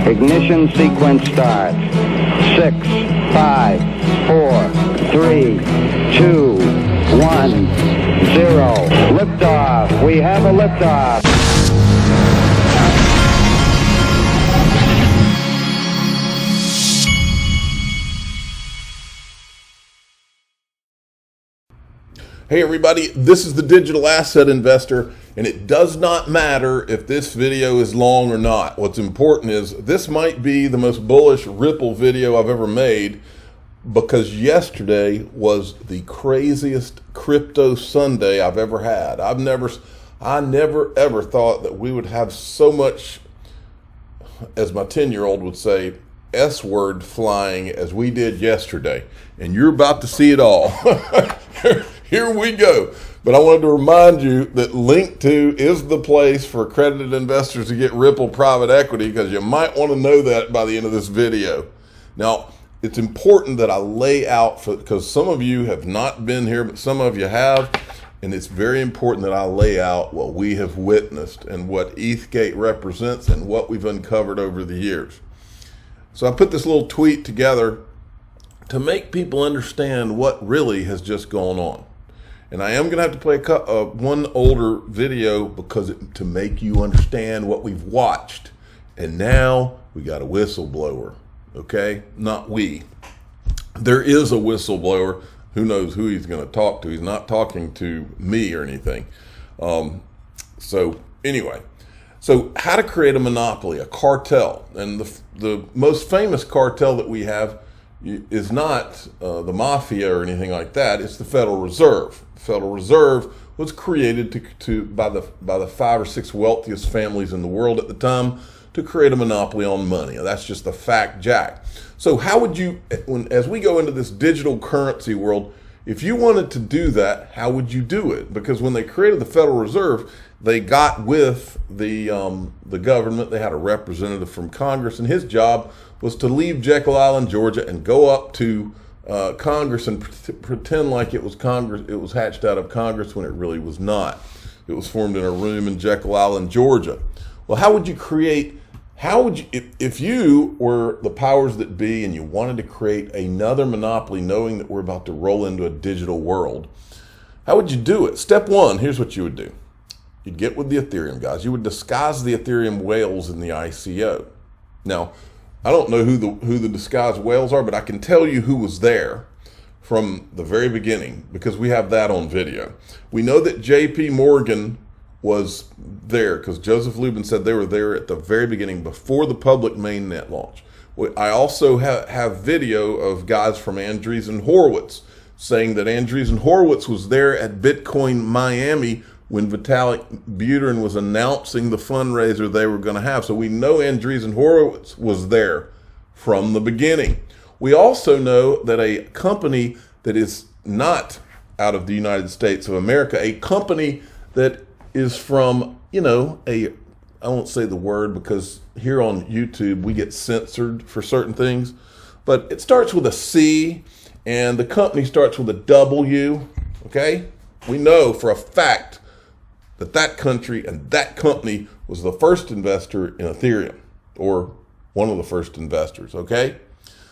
Ignition sequence starts. 6, 5, 4, 3, 2, 1, 0. Liftoff. We have a liftoff. Hey everybody, this is the Digital Asset Investor, and it does not matter if this video is long or not. What's important is this might be the most bullish Ripple video I've ever made, because yesterday was the craziest crypto Sunday I've ever had. I never ever thought that we would have so much, as my 10-year-old would say, S-word flying as we did yesterday. And you're about to see it all. Here we go. But I wanted to remind you that Link2 is the place for accredited investors to get Ripple private equity, because you might want to know that by the end of this video. Now, it's important that I lay out, because some of you have not been here, but some of you have, and it's very important that I lay out what we have witnessed and what Ethgate represents and what we've uncovered over the years. So I put this little tweet together to make people understand what really has just gone on. And I am going to have to play one older video to make you understand what we've watched. And now we got a whistleblower, okay? Not we. There is a whistleblower. Who knows who he's going to talk to? He's not talking to me or anything. So anyway, so how to create a monopoly, a cartel. And the most famous cartel that we have is not the mafia or anything like that. It's the Federal Reserve. The Federal Reserve was created by the 5 or 6 wealthiest families in the world at the time to create a monopoly on money. That's just the fact, Jack. So how would you, as we go into this digital currency world, if you wanted to do that, how would you do it? Because when they created the Federal Reserve, they got with the government. They had a representative from Congress, and his job was to leave Jekyll Island, Georgia, and go up to Congress and pretend like it was Congress. It was hatched out of Congress when it really was not. It was formed in a room in Jekyll Island, Georgia. Well, how would you create? If you were the powers that be and you wanted to create another monopoly, knowing that we're about to roll into a digital world, how would you do it? Step one, here's what you would do. You'd get with the Ethereum guys. You would disguise the Ethereum whales in the ICO. Now, I don't know who the disguised whales are, but I can tell you who was there from the very beginning, because we have that on video. We know that JP Morgan was there because Joseph Lubin said they were there at the very beginning, before the public mainnet launch. I also have video of guys from Andreessen Horowitz saying that Andreessen Horowitz was there at Bitcoin Miami when Vitalik Buterin was announcing the fundraiser they were going to have. So we know Andreessen Horowitz was there from the beginning. We also know that a company that is not out of the United States of America, a company that is from, I won't say the word because here on YouTube we get censored for certain things, but it starts with a C and the company starts with a W, okay? We know for a fact that country and that company was the first investor in Ethereum, or one of the first investors, okay?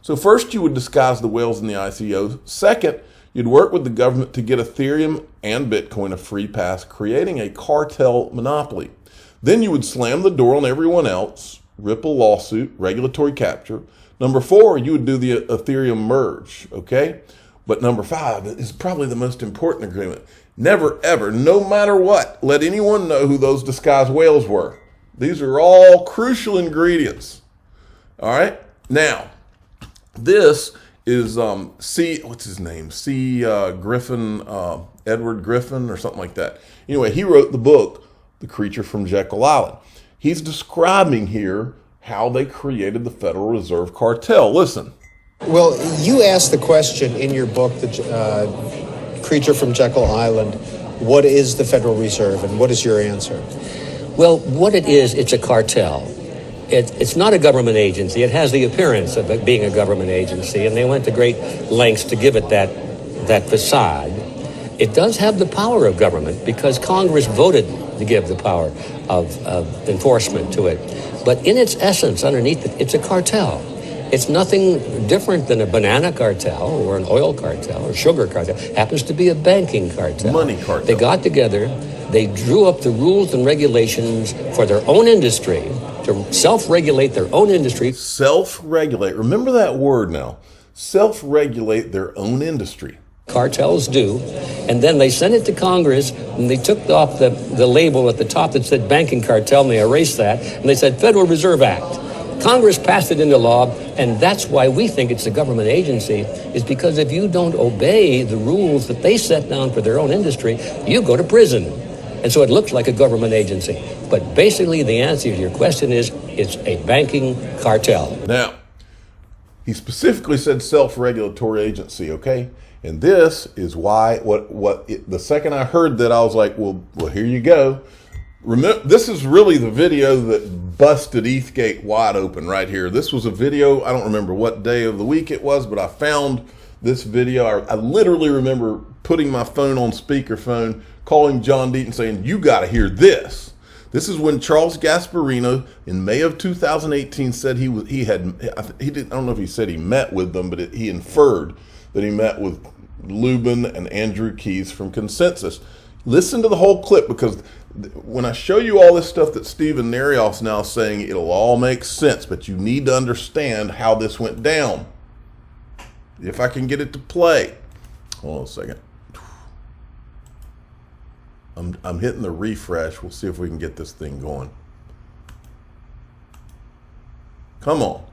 So first you would disguise the whales in the ICO. Second, you'd work with the government to get Ethereum and Bitcoin a free pass, creating a cartel monopoly. Then you would slam the door on everyone else, Ripple lawsuit, regulatory capture. Number 4, you would do the Ethereum merge, okay? But number 5 is probably the most important agreement. Never, ever, no matter what, let anyone know who those disguised whales were. These are all crucial ingredients. All right? Now, this is what's his name? Griffin, Edward Griffin or something like that. Anyway, he wrote the book, The Creature from Jekyll Island. He's describing here how they created the Federal Reserve cartel. Listen. Well, you asked the question in your book, The Creature from Jekyll Island, what is the Federal Reserve, and what is your answer? Well, what it is, it's a cartel. It's not a government agency. It has the appearance of it being a government agency, and they went to great lengths to give it that facade. It does have the power of government because Congress voted to give the power of enforcement to it. But in its essence, underneath it, it's a cartel. It's nothing different than a banana cartel or an oil cartel or sugar cartel. It happens to be a banking cartel. Money cartel. They got together, they drew up the rules and regulations for their own industry, to self-regulate their own industry. Self-regulate. Remember that word now. Self-regulate their own industry. Cartels do. And then they sent it to Congress, and they took off the label at the top that said banking cartel, and they erased that, and they said Federal Reserve Act. Congress passed it into law, and that's why we think it's a government agency, is because if you don't obey the rules that they set down for their own industry, you go to prison. And so it looks like a government agency. But basically the answer to your question is it's a banking cartel. Now, he specifically said self-regulatory agency, okay? And this is why, the second I heard that, I was like, well, here you go. Remember, this is really the video that busted Ethgate wide open right here. This was a video, I don't remember what day of the week it was, but I found this video. I literally remember putting my phone on speakerphone, calling John Deaton saying, you got to hear this. This is when Charles Gasparino in May of 2018 said I don't know if he said he met with them, but he inferred that he met with Lubin and Andrew Keyes from Consensus. Listen to the whole clip, because when I show you all this stuff that Stephen Nerayoff's now saying, it'll all make sense, but you need to understand how this went down. If I can get it to play. Hold on a second. I'm hitting the refresh. We'll see if we can get this thing going. Come on.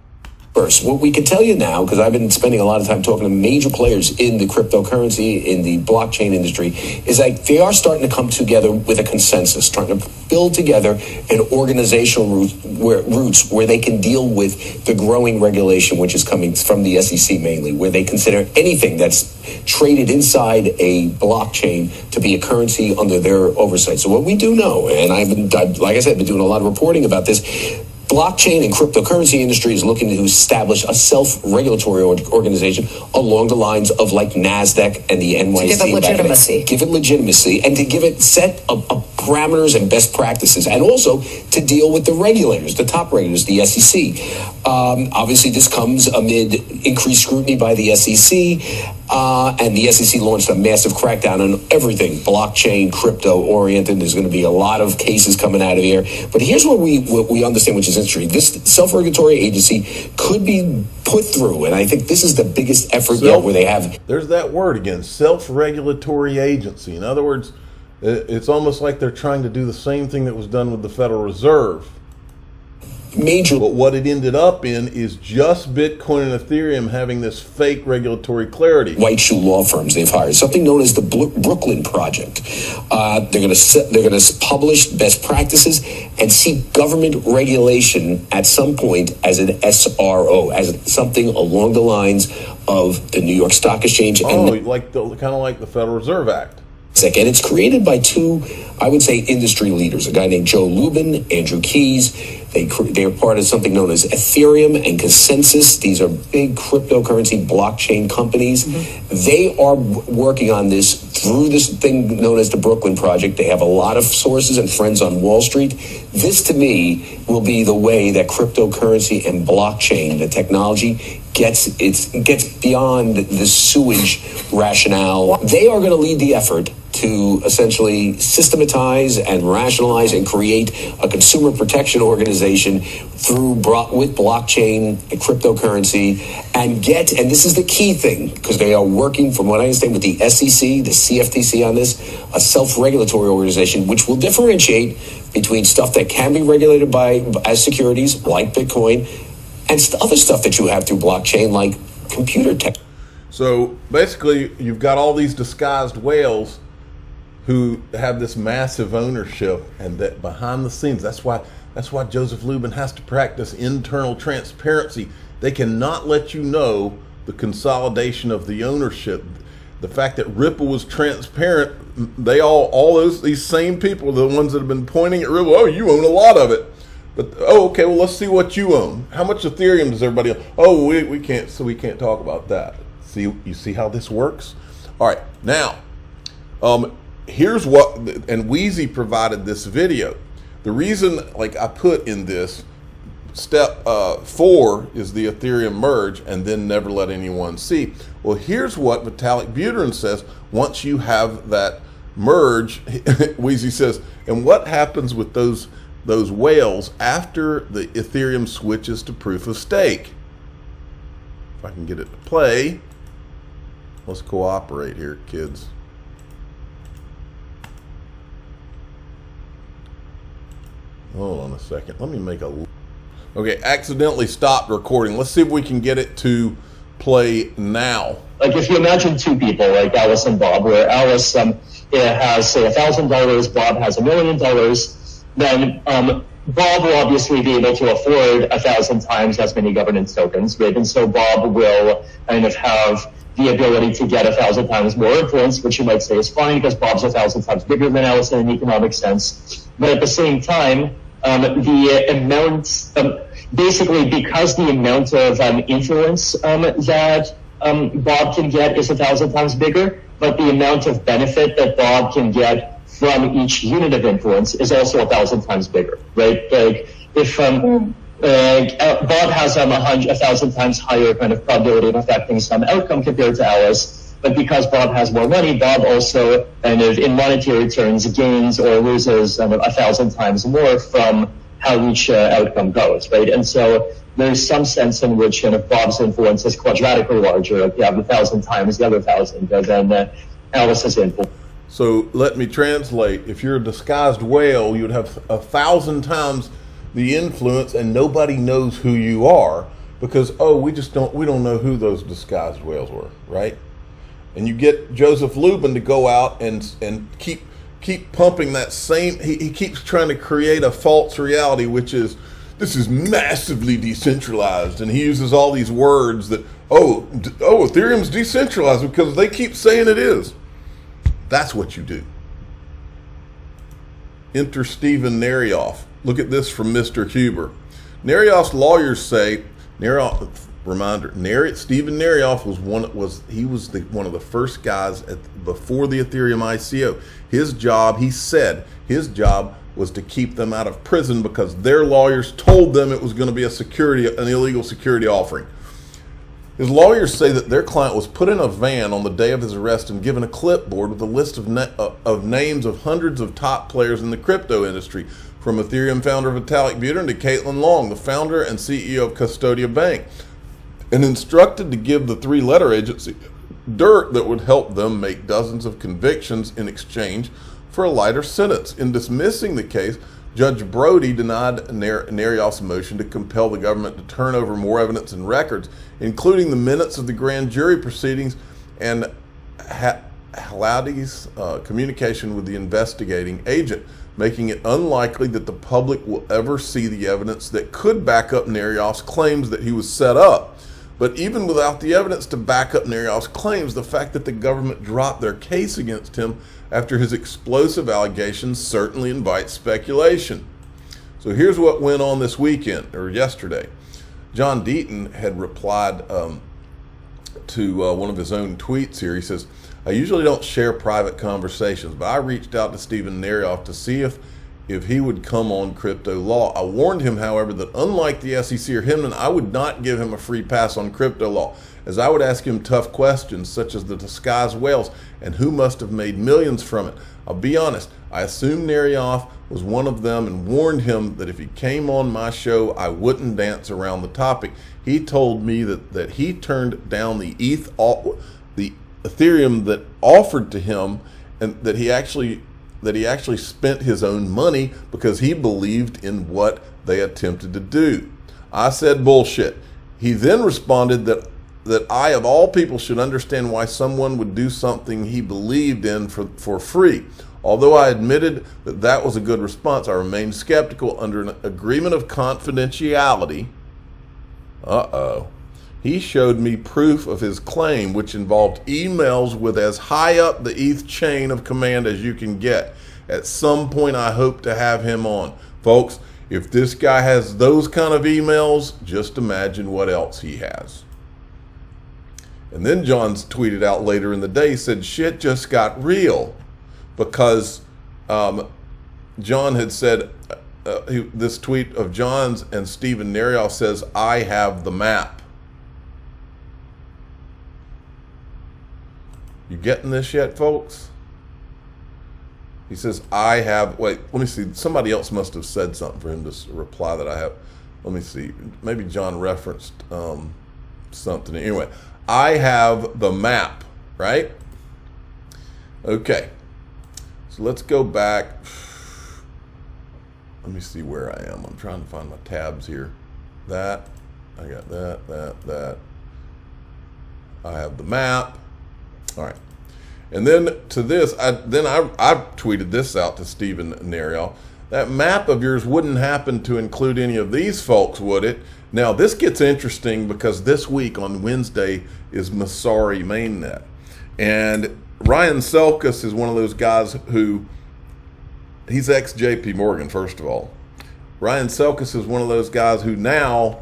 First, what we can tell you now, because I've been spending a lot of time talking to major players in the cryptocurrency, in the blockchain industry, is that they are starting to come together with a consensus, trying to build together an organizational roots where they can deal with the growing regulation, which is coming from the SEC mainly, where they consider anything that's traded inside a blockchain to be a currency under their oversight. So what we do know, and like I said, been doing a lot of reporting about this, blockchain and cryptocurrency industry is looking to establish a self-regulatory organization along the lines of like NASDAQ and the NYSE. To give it legitimacy. Give it legitimacy and to give it set of parameters and best practices, and also to deal with the regulators, the top regulators, the SEC. Obviously, this comes amid increased scrutiny by the SEC, and the SEC launched a massive crackdown on everything blockchain, crypto-oriented. There's going to be a lot of cases coming out of here. But here's what we understand, which is interesting. This self-regulatory agency could be put through, and I think this is the biggest effort yet where they have... There's that word again, self-regulatory agency. In other words, it's almost like they're trying to do the same thing that was done with the Federal Reserve. But what it ended up in is just Bitcoin and Ethereum having this fake regulatory clarity. White shoe law firms they've hired, something known as the Brooklyn Project. They're going to publish best practices and seek government regulation at some point as an SRO, as something along the lines of the New York Stock Exchange. Oh, kind of like the Federal Reserve Act. And it's created by two, I would say, industry leaders, a guy named Joe Lubin, Andrew Keyes. They're part of something known as Ethereum and Consensus. These are big cryptocurrency blockchain companies. Mm-hmm. They are working on this through this thing known as the Brooklyn Project. They have a lot of sources and friends on Wall Street. This, to me, will be the way that cryptocurrency and blockchain, the technology, gets beyond the sewage rationale. They are going to lead the effort to essentially systematize and rationalize and create a consumer protection organization with blockchain and cryptocurrency, and this is the key thing, because they are working, from what I understand, with the SEC, the CFTC on this, a self-regulatory organization, which will differentiate between stuff that can be regulated as securities, like Bitcoin, and other stuff that you have through blockchain, like computer tech. So basically, you've got all these disguised whales who have this massive ownership, and that behind the scenes, that's why Joseph Lubin has to practice internal transparency. They cannot let you know the consolidation of the ownership. The fact that Ripple was transparent, these same people, the ones that have been pointing at Ripple, oh, you own a lot of it. But okay, well, let's see what you own. How much Ethereum does everybody own? Oh, we can't talk about that. You see how this works? All right, now, here's what, and Wheezy provided this video. The reason, like I put in this, step 4 is the Ethereum merge, and then never let anyone see. Well, here's what Vitalik Buterin says once you have that merge. Wheezy says, and what happens with those whales after the Ethereum switches to proof of stake? If I can get it to play. Let's cooperate here, kids. Hold on a second. Let me make a... Okay, accidentally stopped recording. Let's see if we can get it to play now. Like if you imagine two people, like Alice and Bob, where Alice has, say, $1,000, Bob has $1 million, then Bob will obviously be able to afford 1,000 times as many governance tokens, right? And so Bob will kind of have the ability to get 1,000 times more influence, which you might say is fine because Bob's 1,000 times bigger than Alice in an economic sense. But at the same time, the amount, basically because the amount of influence that Bob can get is 1,000 times bigger, but the amount of benefit that Bob can get from each unit of influence is also 1,000 times bigger, right? Like if Bob has 1,000 times higher kind of probability of affecting some outcome compared to Alice, but because Bob has more money, Bob also kind of in monetary terms gains or loses 1,000 times more from how each outcome goes, right? And so there's some sense in which kind of Bob's influence is quadratically larger. Like you have 1,000 times the other 1,000 than Alice's influence. So let me translate. If you're a disguised whale, you'd have 1,000 times the influence, and nobody knows who you are because we don't know who those disguised whales were, right? And you get Joseph Lubin to go out and keep pumping that same. He keeps trying to create a false reality, which is this is massively decentralized, and he uses all these words that Ethereum's decentralized because they keep saying it is. That's what you do. Enter Stephen Nerayoff. Look at this from Mr. Huber. Nerayoff's lawyers say, Stephen Nerayoff was one of the first guys before the Ethereum ICO. His job was to keep them out of prison because their lawyers told them it was going to be an illegal security offering. His lawyers say that their client was put in a van on the day of his arrest and given a clipboard with a list of names of hundreds of top players in the crypto industry, from Ethereum founder Vitalik Buterin to Caitlin Long, the founder and CEO of Custodia Bank, and instructed to give the three-letter agency dirt that would help them make dozens of convictions in exchange for a lighter sentence. In dismissing the case, Judge Brody denied Nerayoff's motion to compel the government to turn over more evidence and records, including the minutes of the grand jury proceedings and Haladi's communication with the investigating agent, making it unlikely that the public will ever see the evidence that could back up Nerayoff's claims that he was set up. But even without the evidence to back up Nerayoff's claims, the fact that the government dropped their case against him after his explosive allegations certainly invites speculation. So here's what went on this weekend, or yesterday. John Deaton had replied to one of his own tweets here. He says, I usually don't share private conversations, but I reached out to Stephen Nerayoff to see if he would come on Crypto Law. I warned him, however, that unlike the SEC or Hinman, I would not give him a free pass on crypto law, as I would ask him tough questions such as the disguised whales and who must have made millions from it. I'll be honest, I assumed Nerayoff was one of them and warned him that if he came on my show, I wouldn't dance around the topic. He told me that he turned down the Ethereum that offered to him, and that he actually spent his own money because he believed in what they attempted to do. I said bullshit. He then responded that I, of all people, should understand why someone would do something he believed in for free. Although I admitted that was a good response, I remained skeptical under an agreement of confidentiality. He showed me proof of his claim, which involved emails with as high up the ETH chain of command as you can get. At some point, I hope to have him on. Folks, if this guy has those kind of emails, just imagine what else he has. And then John's tweeted out later in the day, he said, shit just got real. Because John had said, this tweet of John's, and Stephen Nerayoff says, "I have the map." You getting this yet, folks? He says, "I have." Wait, let me see. Somebody else must have said something for him to reply that I have. Let me see. Maybe John referenced something. Anyway, "I have the map," right? Okay. So let's go back. Let me see where I am. I'm trying to find my tabs here. That. I got that. I have the map. All right. And then to this, I tweeted this out to Stephen Nerayoff. That map of yours wouldn't happen to include any of these folks, would it? Now, this gets interesting because this week on Wednesday is Masari mainnet. And Ryan Selkis is one of those guys who, he's ex-JP Morgan, first of all. Ryan Selkis is one of those guys who now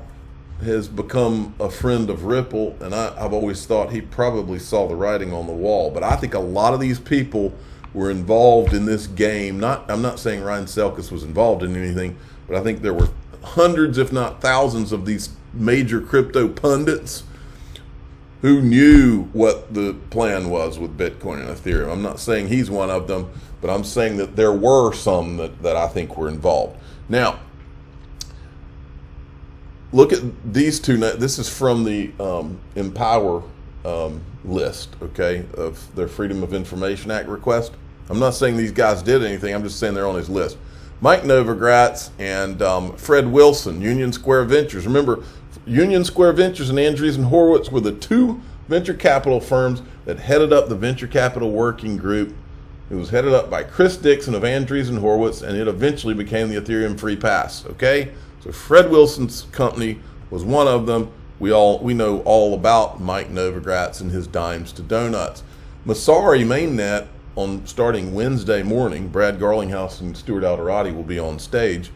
has become a friend of Ripple, and I've always thought he probably saw the writing on the wall. But I think a lot of these people were involved in this game. I'm not saying Ryan Selkis was involved in anything, but I think there were hundreds, if not thousands, of these major crypto pundits who knew what the plan was with Bitcoin and Ethereum. I'm not saying he's one of them, but I'm saying that there were some that I think were involved. Now, look at these two. This is from the Empower list, okay, of their Freedom of Information Act request. I'm not saying these guys did anything. I'm just saying they're on his list. Mike Novogratz and Fred Wilson, Union Square Ventures. Remember, Union Square Ventures and Andreessen Horowitz were the two venture capital firms that headed up the Venture Capital Working Group. It was headed up by Chris Dixon of Andreessen Horowitz, and it eventually became the Ethereum Free Pass, okay? So Fred Wilson's company was one of them. We know all about Mike Novogratz and his dimes to donuts. Masari mainnet, on starting Wednesday morning, Brad Garlinghouse and Stuart Alderati will be on stage.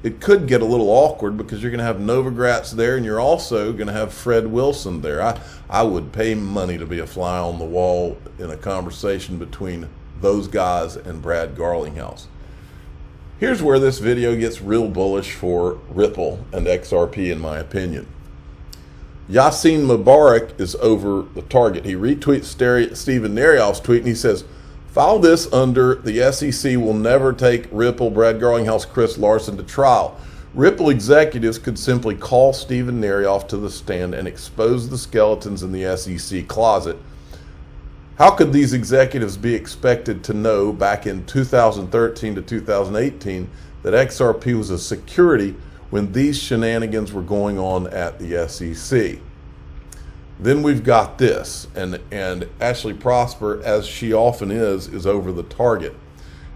It could get a little awkward because you're going to have Novogratz there, and you're also going to have Fred Wilson there. I would pay money to be a fly on the wall in a conversation between those guys and Brad Garlinghouse. Here's where this video gets real bullish for Ripple and XRP, in my opinion. Yassine Mubarak is over the target. He retweets Stephen Nerayoff's tweet, and he says, "File this under the SEC will never take Ripple, Brad Garlinghouse, Chris Larson to trial. Ripple executives could simply call Stephen Nerayoff to the stand and expose the skeletons in the SEC closet. How could these executives be expected to know back in 2013 to 2018 that XRP was a security when these shenanigans were going on at the SEC?" Then we've got this, and Ashley Prosper, as she often is over the target,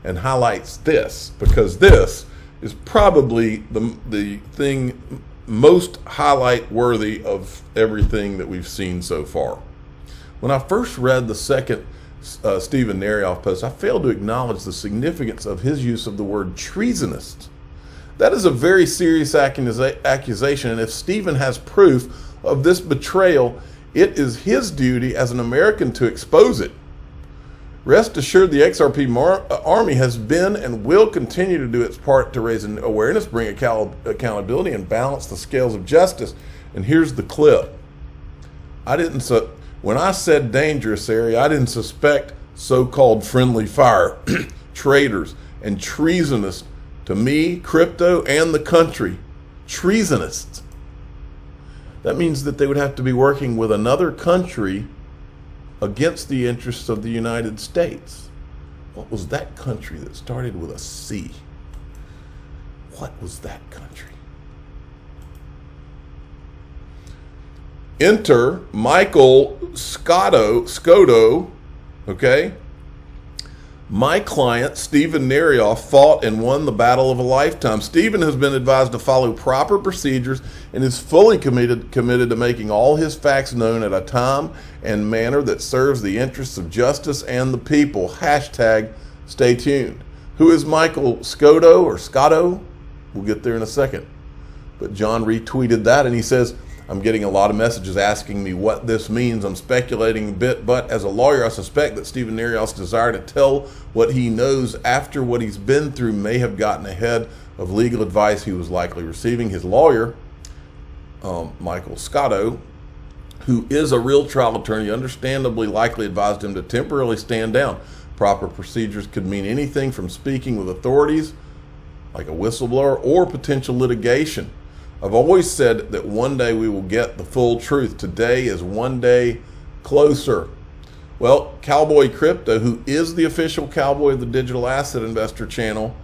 and highlights this, because this is probably the thing most highlight worthy of everything that we've seen so far. When I first read the second Stephen Nerayoff post, I failed to acknowledge the significance of his use of the word treasonous. That is a very serious accusation, and if Stephen has proof of this betrayal, it is his duty as an American to expose it. Rest assured, the XRP Army has been and will continue to do its part to raise awareness, bring accountability, and balance the scales of justice. And here's the clip. When I said dangerous area, I didn't suspect so-called friendly fire, traitors, and treasonous to me, crypto, and the country. Treasonous. That means that they would have to be working with another country against the interests of the United States. What was that country that started with a C? What was that country? Enter Michael Scotto, okay? My client, Stephen Nerayoff, fought and won the battle of a lifetime. Stephen has been advised to follow proper procedures and is fully committed to making all his facts known at a time and manner that serves the interests of justice and the people. Hashtag stay tuned. Who is Michael Scotto or Scotto? We'll get there in a second. But John retweeted that, and he says, I'm getting a lot of messages asking me what this means. I'm speculating a bit, but as a lawyer, I suspect that Steven Nerayoff's desire to tell what he knows after what he's been through may have gotten ahead of legal advice he was likely receiving. His lawyer, Michael Scotto, who is a real trial attorney, understandably likely advised him to temporarily stand down. Proper procedures could mean anything from speaking with authorities, like a whistleblower, or potential litigation. I've always said that one day we will get the full truth. Today is one day closer. Well, Cowboy Crypto, who is the official cowboy of the Digital Asset Investor channel,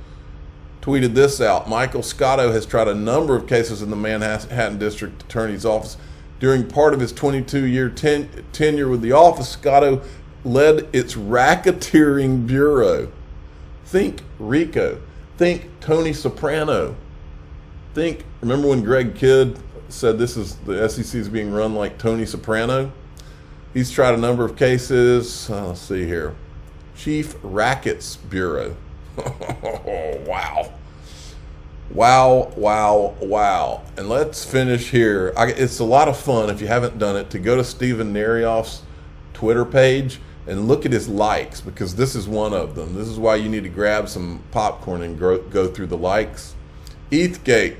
tweeted this out. Michael Scotto has tried a number of cases in the Manhattan District Attorney's Office. During part of his 22-year tenure with the office, Scotto led its racketeering bureau. Think RICO. Think Tony Soprano. Think, remember when Greg Kidd said the SEC is being run like Tony Soprano? He's tried a number of cases. Let's see here. Chief Rackets Bureau. Wow. Wow, wow, wow. And let's finish here. It's a lot of fun, if you haven't done it, to go to Steven Nerayoff's Twitter page and look at his likes, because this is one of them. This is why you need to grab some popcorn and go through the likes. Ethgate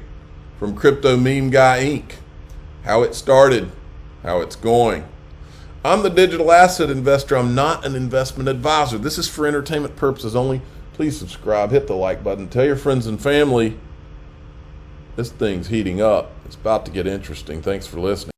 from Crypto Meme Guy Inc. How it started, how it's going. I'm the digital asset investor. I'm not an investment advisor. This is for entertainment purposes only. Please subscribe, hit the like button, tell your friends and family. This thing's heating up. It's about to get interesting. Thanks for listening.